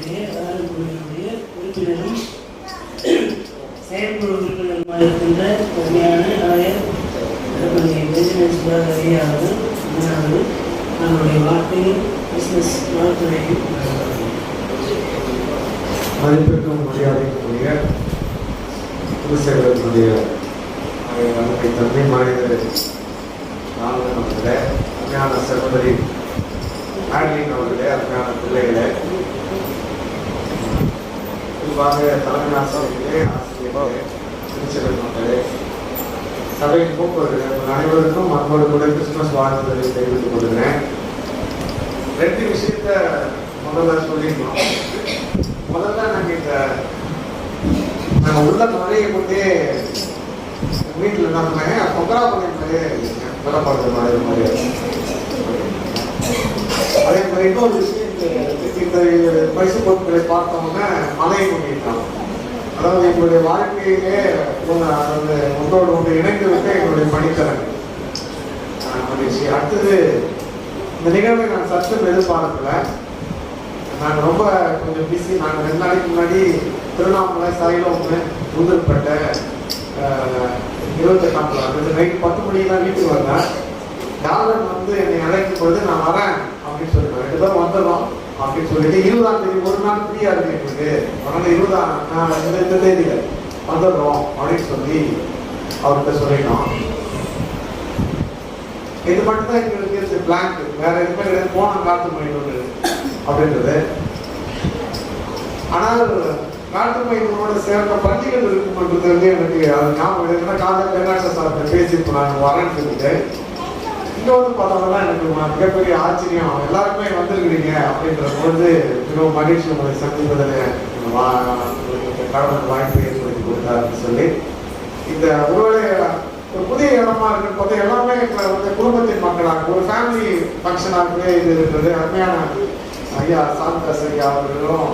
குழுவினுடைய குழுவினுடைய உறுப்பினரும் செயற்குழு உறுப்பினருமாக இருக்கின்ற உண்மையான ஆயர் பெஞ்சமின் சுதாகர் அவர்கள் முன்னாடி நம்முடைய வார்த்தையும் பிஸ்னஸ் வாழ்த்துறையும் மதிப்பிற்கும் மரியாதைக்குரிய குருசேகரனுடைய நமக்கு தந்தை மனிதர் நாங்கள் அவர்களே அருமையான சகோதரி ஆட்லின் அவர்களே அருமையான பிள்ளைகளே குறிப்பாக தலைமை ஆசிரியர்களே ஆசிரியர்களே திருச்செல்வன் மக்களே சபையின் போக்குவரத்து அனைவருக்கும் மக்களோடு கூட கிறிஸ்துமஸ் வாழ்த்துதலை தெரிவித்துக் கொள்கிறேன். 2 விஷயத்த முதல்ல சொல்லிடணும். முதல்ல நாங்கள் உள்ள நுழைய கொண்டே வீட்டில் என்ன சொன்னாங்க பொங்கலா பண்ணிட்டு கொல்லப்படுற மாதிரி அதே மாதிரி இன்னொரு விஷயம் இந்த பரிசு பொருட்களை பார்த்தோம்னா மலையை கொண்டிருக்காங்க. அதாவது எங்களுடைய வாழ்க்கையிலே ஒன்றோடு ஒன்று இணைந்து விட்டு எங்களுடைய பணித்தரன் மகிழ்ச்சி. அடுத்தது இந்த நிகழ்வை நான் சற்றும் எதிர்பார்க்கல. நாங்கள் ரொம்ப கொஞ்சம் பிஸி. நாங்கள் 2 நாளைக்கு முன்னாடி திருவண்ணாமலை சைலம் ஊதல்பட்ட 28ஆம் நைட்டு 10 மணிக்கு தான் வீட்டுக்கு வந்தேன். டாலர் என்னை அழைக்கும் பொழுது நான் வரேன் அப்படின்னு சொல்லிட்டேன். 2 பேரும் வந்துடலாம் அப்படின்னு சொல்லிட்டு 20ஆம் தேதி ஒரு நாள் ஃப்ரீயா இருக்கு எங்களுக்கு, அதனால 20ஆம் இந்த தேதியில வந்துடுறோம் அப்படின்னு சொல்லி அவர்கிட்ட சொல்லிட்டோம். இது மட்டும்தான் எங்களுக்கு இருக்கு பிளான். வேற எதுவுமே கிடையாது. போன காட்டு மயிலோடு அப்படின்றது. ஆனால் காட்டு மயிலோட சேர்ந்த பள்ளிகள் இருக்குன்றது எனக்கு அது ஞாபகம் இருக்குன்னா காலையில் பெண்ணாட்ட சார்ந்த பேசிட்டு நான் வரேன்னு சொல்லிட்டு இங்க பார்த்தோம்னா எனக்கு மிகப்பெரிய ஆச்சரியம். எல்லாருமே வந்திருக்கிறீங்க அப்படின்ற பொழுது மிகவும் மகிழ்ச்சி உங்களை சந்திப்பதில் கடவுள் வாய்ப்பை ஏற்படுத்தி கொடுத்தாருன்னு சொல்லி இந்த ஒருவேளை ஒரு புதிய இடமா இருக்குன்னு பார்த்தா எல்லாமே குடும்பத்தின் மக்களாக ஒரு ஃபேமிலி ஃபங்க்ஷனாகவே இது இருக்கிறது. அருமையான ஐயா சாந்தாஸ் ஐயா அவர்களும்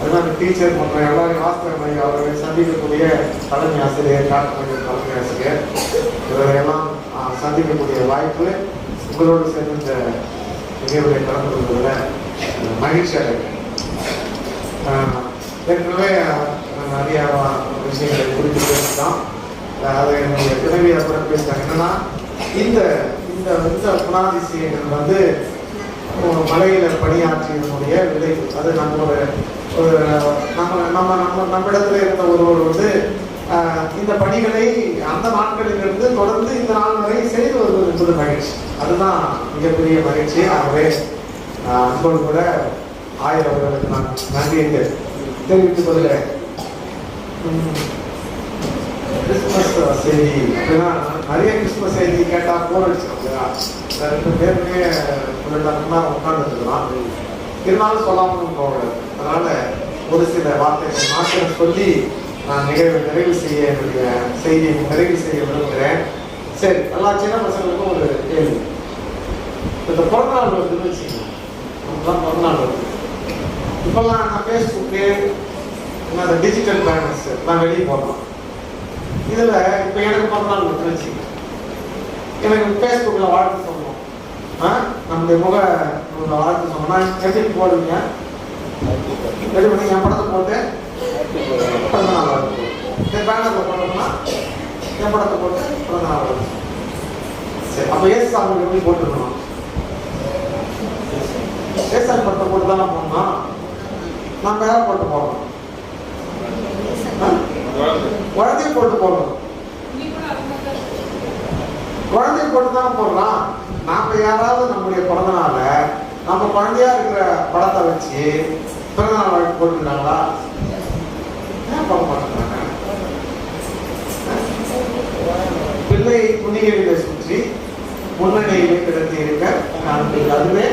அதுமாதிரி டீச்சர் மற்றும் எல்லாரையும் ஆசிரியர் ஐயா அவர்களை சந்திக்கக்கூடிய தலைமை ஆசிரியர் காட்டு தலைமை ஆசிரியர் இவரையெல்லாம் சந்திக்கக்கூடிய வாய்ப்பு உங்களோடு சேர்ந்து இந்த நிகழ்வுகளை கலந்து கொள்வதில் மகிழ்ச்சியாக இருக்கு. ஏற்கனவே நிறைய விஷயங்களை குறித்து பேசிட்டோம். அதை என்னுடைய துணைவியார் கூட பேசிட்டாங்க. என்னன்னா இந்த இந்த குணாதிசயங்கள் மலையில பணியாற்றியதனுடைய விளைவு. அது நம்மிடத்துல இருந்த ஒருவர் இந்த பணிகளை அந்த நாட்களிலிருந்து தொடர்ந்து இந்த நாள் வரை செய்து வருவது என்பது மகிழ்ச்சி. அதுதான் மிகப்பெரிய மகிழ்ச்சி. ஆகவே அன்போடு கூட ஆயர் அவர்களுக்கு நான் நன்றியை தெரிவித்துக் கொள்கிறேன். கிறிஸ்துமஸ் செய்தி நிறைய கிறிஸ்துமஸ் செய்தி கேட்டா போர் அடிச்சிருக்கோம். 2 பேருமே 2 மணி நேரம் உட்கார்ந்துருக்கலாம். இருந்தாலும் சொல்லாமல் போகக்கூடாது. அதனால ஒரு சில வார்த்தைகளை மாற்றம் சொல்லி நான் நிகழ்வை நிறைவு செய்ய என்னுடைய செய்தியை நிறைவு செய்ய விரும்புகிறேன். சரி, எல்லா சின்ன பசங்களுக்கும் ஒரு கேள்வி. இந்த பிறந்தநாள் வருதுன்னு வச்சுக்கோங்க. பிறந்தநாள் வருது. இப்பெல்லாம் நான் ஃபேஸ்புக்கு அந்த டிஜிட்டல் பேனர்ஸ் நான் வெளியே போடலாம். இதுல இப்ப எனக்கு பிறந்தநாள் வருதுன்னு வச்சுக்கோங்க. எனக்கு ஃபேஸ்புக்கில் வாழ்த்து சொல்லணும். நம்முடைய வாழ்த்து சொன்னா எப்படி போடுவீங்க? ரெடி பண்ணி என் படத்தை போட்டு பிறந்தநாள் வாழ்த்து. பேனர்ல போட்டோம்னா என் படத்தை போட்டு பிறந்தநாள் வாழ்த்து. சரி, அப்ப ஏசாமி எப்படி போட்டுக்கணும்? ஏசாமி படத்தை போட்டு தானே போடணும். நம்ம யாரை போட்டு போடணும்? குழந்தைய போட்டு போடணும். குழந்தைய போட்டு தானே போடலாம். நாம யாராவது நம்முடைய பிறந்தநாள நம்ம குழந்தையா இருக்கிற படத்தை வச்சு பிறந்தநாள் வாழ்த்து போட்டுக்கிறாங்களா? போட மாட்டாங்க. பிள்ளை துணிகளிலே சுற்றி முன்னணியிலே கிடத்தி இருக்க அதுவே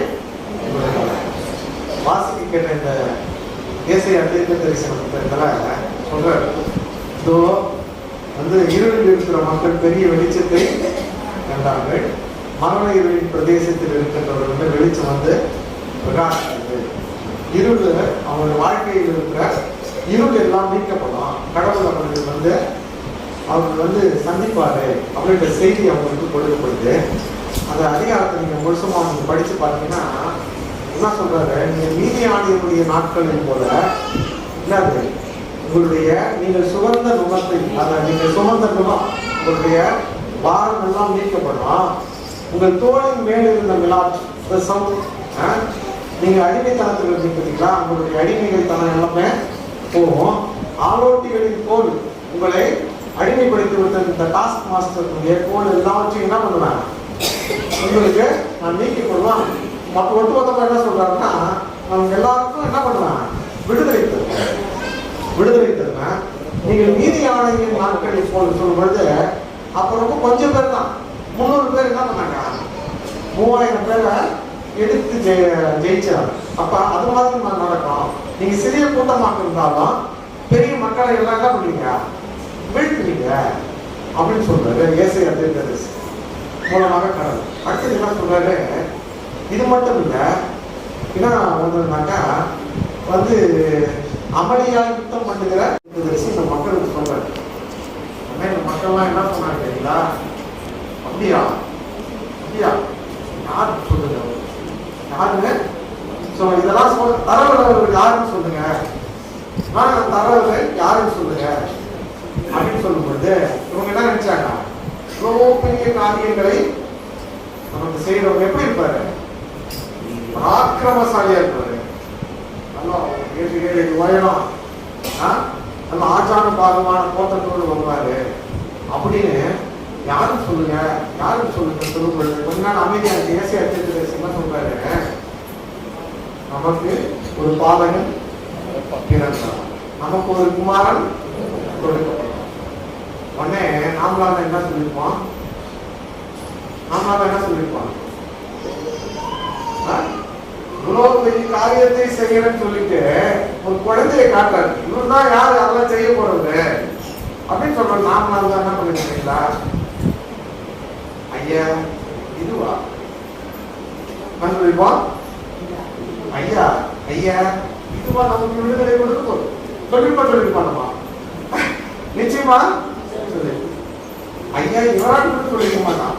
வாசிக்க கேட்ட இந்த தேசிய தீர்க்க தரிசனத்துல சொல்ற இதோ இருளில் இருக்கிற மக்கள் பெரிய வெளிச்சத்தை கண்டார்கள். மரண இருளின் பிரதேசத்தில் இருக்கின்றவர்கள் வெளிச்சம் பிரகாசித்தது. இருள் அவங்களுடைய வாழ்க்கையில் இருக்கிற இருள் எல்லாம் நீக்கப்படும். கடவுள் அவர்கள் அவர்கள் சந்திப்பாரு அப்படின்ற செய்தி அவங்களுக்கு கொடுக்கப்படுது. அந்த அதிகாரத்தை நீங்க முழுசமா படிச்சு பார்த்தீங்கன்னா என்ன சொல்றாரு, நீங்க மீதியானியருடைய நாட்களில் போல என்னது உங்களுடைய நீங்கள் சுகந்த நுகத்தை, அதை நீங்கள் சுமந்த நுகம் உங்களுடைய பாரம் எல்லாம் நீக்கப்படும். உங்கள் தோளின் மேல் இருந்த விளாட்சம், நீங்க அடிமைத்தனத்தில் இருந்தீங்களா, உங்களுடைய அடிமைகள் தனம் எல்லாமே போகும். ஆலோட்டிகளின் கோல் உங்களை அடிமைப்படுத்தி விட்ட இந்த டாஸ்க் மாஸ்டருடைய கோல் எல்லாவற்றையும் என்ன பண்ணுவேன், உங்களுக்கு நான் நீக்கி கொள்வேன். ஒட்டுமொத்தமாக என்ன சொல்றாருன்னா, அவங்க எல்லாருக்கும் என்ன பண்ணுவேன், விடுதலை தருவேன். விடுதலை தருவேன். நீங்கள் மீதியானியின் நாட்களில் போல் சொல்லும் பொழுது அப்ப ரொம்ப கொஞ்சம் பேர் தான், 300 பேர் என்ன பண்ணாங்க, 3000 பேரை எடுத்து ஜெயிச்சாங்க. அப்ப அது மாதிரி நான் நடக்கும். நீங்க சிறிய கூட்டமாக இருந்தாலும் பெரிய மக்களை எல்லாம் என்ன பண்ணுவீங்க, வீழ்த்துவீங்க அப்படின்னு சொல்றாரு ஏசாயா தீர்க்கதரிசி மூலமாக கடவுள். அடுத்தது என்ன சொல்றாரு, இது மட்டும் இல்லை, என்ன ஒன்றுனாக்கா வந்து அமளியால் யுத்தம் பண்ணுகிற இந்த மக்களுக்கு சொல்றாரு. இந்த மக்கள்லாம் என்ன சொன்னாங்க தெரியுங்களா, அப்படியா அப்படியா யாருக்கு சொல்லுங்க, யாருங்க இதெல்லாம் சொல்ல தரவுகள் யாருன்னு சொல்லுங்க, தரவுகள் யாருன்னு சொல்லுங்க அப்படின்னு சொல்லும் பொழுது இவங்க என்ன நினைச்சாங்க, இவ்வளோ பெரிய காரியங்களை நமக்கு செய்யறவங்க எப்படி இருப்பாரு, பராக்கிரமசாலியா இருப்பாரு, நல்லா 7 உயரம், நல்ல ஆச்சார பாகமான கோட்டத்தோடு வருவாரு அப்படின்னு யாரும் சொல்லுங்க, யாரும் சொல்லுங்க சொல்லும் பொழுது கொஞ்ச நாள் அமைதியாக ஏசியா தீர்க்கதரிசி என்ன சொல்றாரு, நமக்கு ஒரு பாலகன் பிறந்தார், நமக்கு ஒரு குமாரன் கொடுக்கப்பட்டார். உடனே நாமளாக என்ன சொல்லியிருப்போம், நாமளாக என்ன சொல்லியிருப்போம், இவ்வளவு பெரிய காரியத்தை செய்யணும்னு சொல்லிட்டு ஒரு குழந்தையை காட்டுறாரு, இவர் தான் யாரு அதெல்லாம் செய்ய போறது அப்படின்னு சொல்றோம். நாமளாக என்ன பண்ணிருக்கீங்களா, ஐயா இதுவா சொல்லிப்போம், ஐயா ஐயா இதுவா நமக்கு விடுதலை கொடுக்கும் சொல்லிருப்பானுமா, நிச்சயமா சொல்லி ஐயா இவராட்டு சொல்லிக்க மாட்டான்,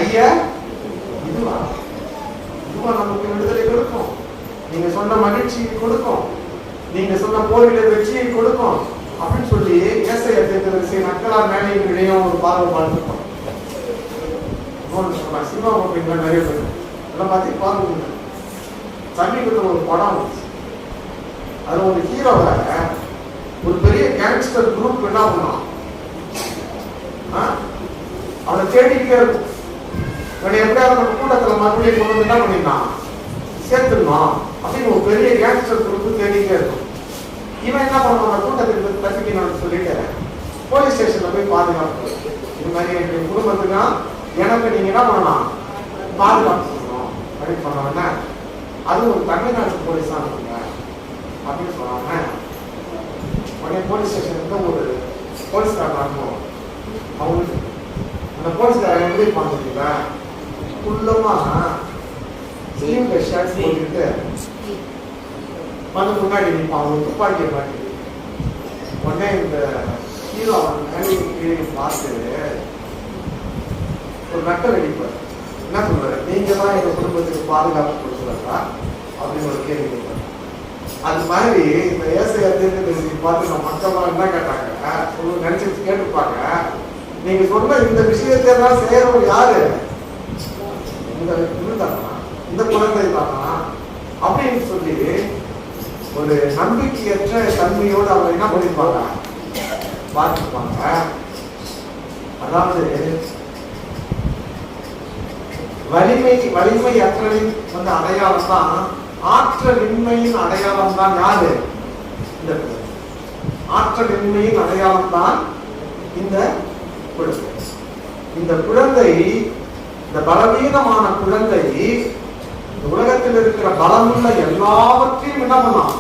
ஐயா இதுவா இதுவா நமக்கு விடுதலை கொடுக்கும், நீங்க சொன்ன மகிழ்ச்சியை கொடுக்கும், நீங்க சொன்ன போரிட வெற்றியை கொடுக்கும் அப்படின்னு சொல்லி ஏசாயா தீர்க்கதரிசி மக்களால் மேலையும் இடையும் ஒரு பார்வை பார்த்துருக்கோம். சினிமா பார்ப்பீங்களா, நிறைய பேர் எல்லாம் பார்த்து பார்க்க. சமீபத்தில் ஒரு படம் வந்துச்சு, அது ஒரு ஹீரோவை ஒரு பெரிய கேங்ஸ்டர் குரூப் என்ன பண்ணான், அவனை தேடிக்கிட்டே இருக்கும். எப்படியாவது நம்ம கூட்டத்தில் மறுபடியும் கொண்டு வந்து என்ன பண்ணிடலாம், சேர்த்துடணும் அப்படின்னு ஒரு பெரிய கேங்ஸ்டர் குரூப் தேடிக்கிட்டே இருக்கும். இவன் என்ன பண்ணுவான், அந்த கூட்டத்துக்கு தப்பிக்கணும்னு சொல்லிட்டு போலீஸ் ஸ்டேஷன்ல போய் பாதுகாப்பு, இது மாதிரி எங்க குடும்பத்துக்கு எனக்கு நீங்க என்ன பண்ணலாம், பாதுகாப்பு சொல்லணும் அப்படின்னு சொன்னாங்க. அது ஒரு தமிழ்நாட்டு போலீஸா இருக்குங்க அப்படின்னு சொன்னாங்க. உடனே போலீஸ் ஸ்டேஷனுக்கு ஒரு போலீஸ்காரன் அனுப்புவோம். அவங்களுக்கு அந்த போலீஸ்காரன் எப்படி பார்த்துருக்கீங்களா, உள்ளமா ஸ்லீவ்ல ஷர்ட் போட்டுக்கிட்டு வந்து முன்னாடி நிற்பான், அவங்க துப்பாக்கியை மாட்டி. உடனே இந்த ஹீரோ அவன் கீழே பார்த்து ஒரு நக்கல் அடிப்பார். என்ன சொல்றாரு, நீங்க தான் எங்க குடும்பத்துக்கு பாதுகாப்பு கொடுக்குறா அப்படின்னு ஒரு கேள்வி கேட்பாரு. அது மாதிரி இந்த ஏசாயா தீர்க்கதரிசி பார்த்து நம்ம மக்கள்லாம் என்ன கேட்டாங்க, நினைச்சு கேட்டுப்பாங்க, நீங்க சொன்ன இந்த விஷயத்தை எல்லாம் செய்யறவர் யாரு, இந்த குழந்தை தானா அப்படின்னு சொல்லி ஒரு நம்பிக்கையற்ற தன்மையோடு அவங்க என்ன பண்ணிருப்பாங்க, பார்த்துருப்பாங்க. அதாவது வலிமை அற்றலின் வந்து அடையாளம் தான், ஆற்றலின்மையின் அடையாளம் தான் யாரு, இந்த ஆற்றலின்மையின் அடையாளம் தான் இந்த குழந்தை. இந்த குழந்தை, இந்த பலவீனமான குழந்தை உலகத்தில் இருக்கிற பலமுள்ள எல்லாவற்றையும் என்ன பண்ணலாம்,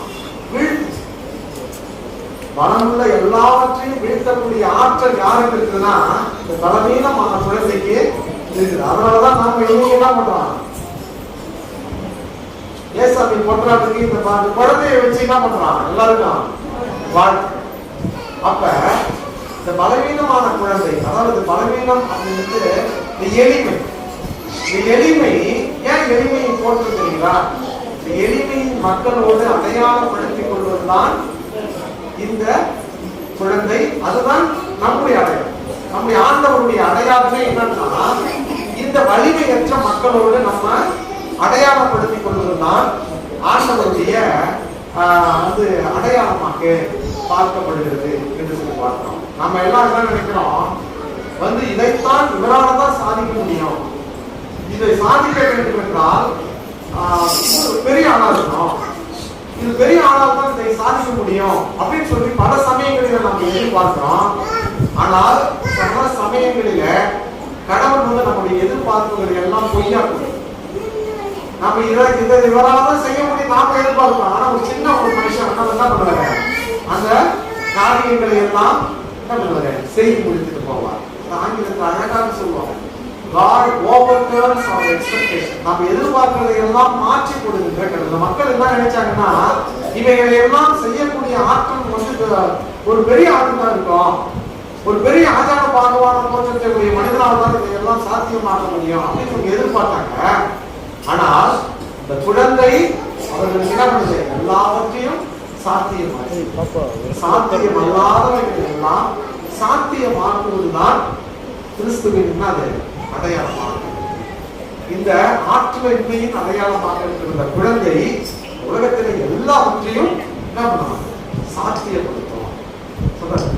பலமுள்ள எல்லாவற்றையும் வீழ்த்தக்கூடிய ஆற்றல் யாருக்கு இருக்குன்னா இந்த பலவீனமான குழந்தைக்கு இருக்குது. அதனாலதான் நாம இன்னைக்கு என்ன பண்றோம், ஏசாமி போராட்டத்துக்கு இந்த குழந்தையை வச்சு என்ன பண்றான் எல்லாருக்கும் வாழ்க்கை. அப்ப இந்த பலவீனமான குழந்தை, அதாவது பலவீனம் அப்படின்றது எளிமை. எளிமை ஏன் எளிமையை போட்டு தெரியுங்களா, எளிமையின் மக்களோடு அடையாளப்படுத்திக் கொள்வதுதான் இந்த குழந்தை. அதுதான் நம்முடைய அடையாளம். நம்முடைய ஆண்டவருடைய அடையாளமே என்னன்னா, இந்த வலிமையற்ற மக்களோடு நம்ம அடையாளப்படுத்திக் கொள்வதுதான் ஆண்டவருடைய அடையாளமாக பார்க்கப்படுகிறது என்று சொல்லி பார்க்கிறோம். நம்ம எல்லாம் என்ன நினைக்கிறோம், இதைத்தான் இவரால் தான் சாதிக்க முடியும், இதை சாதிக்க வேண்டும் என்றால் பெரிய ஆளா இருக்கணும், இது பெரிய ஆளால் தான் இதை சாதிக்க முடியும் அப்படின்னு சொல்லி பல சமயங்களில நம்ம எதிர்பார்க்கிறோம். ஆனால் பல சமயங்களில கடவுள் நம்முடைய எதிர்பார்ப்புகள் எல்லாம் பொய்யா போகும். நம்ம இதை இவரால் தான் செய்ய முடியும் நாம எதிர்பார்க்கிறோம். ஆனா ஒரு சின்ன ஒரு மனுஷன் என்ன பண்ணுவாரு, அந்த காரியங்களை எல்லாம் என்ன பண்ணுவாரு, செய்து முடித்துட்டு போவார். ஆங்கிலத்தில் அழகாக சொல்லுவாங்க, God overturns our expectation. நம்ம எதிர்பார்க்கிறதை எல்லாம் மாற்றி கொடுக்கின்ற கடவுள். மக்கள் என்ன நினைச்சாங்கன்னா, இவைகளை எல்லாம் செய்யக்கூடிய ஆற்றல் ஒரு பெரிய ஆற்றல் தான் இருக்கும், ஒரு பெரிய ஆச்சார பாகவான தோற்றத்தை மனிதனால் தான் இதையெல்லாம் சாத்தியமாக்க முடியும் அப்படின்னு எதிர்பார்த்தாங்க. ஆனால் இந்த குழந்தை அவர்களுக்கு என்ன பண்ணுது, எல்லாவற்றையும் சாத்தியம் அல்லாதவைகள் எல்லாம் சாத்தியமாக்குவதுதான் கிறிஸ்துவின் அடையாளமாக, இந்த ஆற்றலின்மையின் அடையாளமாக இருக்கிற குழந்தை உலகத்தில் எல்லாவற்றையும் என்ன பண்ணலாம், சாத்தியப்படுத்தும்.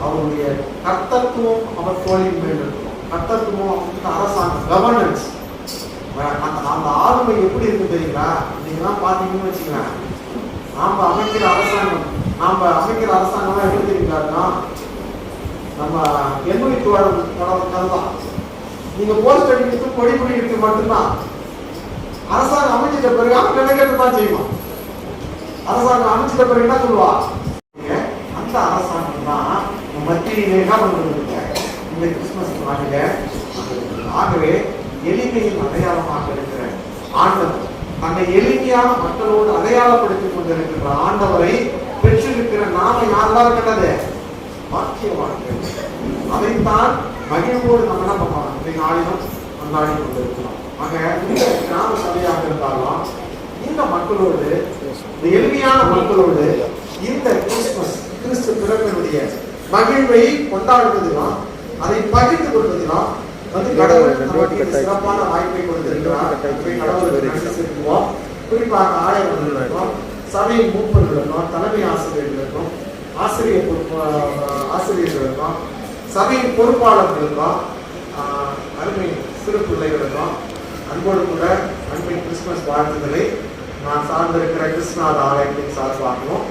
அவருடைய கர்த்தத்துவம் அவர் தோளின் மேல் இருக்கும். கர்த்தத்துவம் அரசாங்கம், கவர்னன்ஸ், அந்த ஆளுமை எப்படி இருக்கு தெரியுங்களா? நீங்க பாத்தீங்கன்னு வச்சுக்கலாம், நாம அமைக்கிற அரசாங்கம் எப்படி தெரியுங்களா, நம்ம எண்ணெய் தான். நீங்க போஸ்ட் அடிக்கிறது கொடி பிடிக்கிறது மட்டும்தான். அரசாங்கம் அமைச்சிட்ட பிறகு அவங்க நினைக்கிறது தான் செய்வோம். அரசாங்கம் அமைச்சிட்ட பிறகு என்ன சொல்லுவா, அந்த அரசாங்கம் தான் மத்தியிலே என்ன பண்றது இந்த கிறிஸ்துமஸ் நாளில. ஆகவே எளிமையின் அடையாளமாக இருக்கிற ஆண்டவர், தன்னை எளிமையான மக்களோடு அடையாளப்படுத்திக் கொண்டிருக்கிற ஆண்டவரை பெற்றிருக்கிற நாம யாரெல்லாம் இருக்கிறது, பாக்கியவான்கள். அதைத்தான் மகிழ்வோடு நம்ம என்ன பண்ணலாம், இன்றைக்கு ஆடினம் கொண்டாடி கொண்டிருக்கிறோம். ஆக இந்த கிராம சபையாக இருந்தாலும் இந்த மக்களோடு, இந்த எளிமையான மக்களோடு இந்த கிறிஸ்துமஸ், கிறிஸ்து பிறப்பினுடைய மகிழ்வை கொண்டாடுவதிலும் அதை பகிர்ந்து கொள்வதிலும் கடவுள் நமக்கு சிறப்பான வாய்ப்பை கொடுத்திருக்கிறார். கடவுளுக்கு செலுத்துவோம். குறிப்பாக ஆயர்களுக்கும் சபையின் மூப்பர்களுக்கும் தலைமை ஆசிரியர்களுக்கும் ஆசிரியர்களுக்கும் சபையின் பொறுப்பாளர்களுக்கும் அருமை சிறு பிள்ளைகளுக்கும் அன்போடு கூட அன்பின் கிறிஸ்துமஸ் வாழ்த்துக்களை நான் சார்ந்திருக்கிற கிறிஸ்துநாத ஆலயத்தின் சார்பாகவும்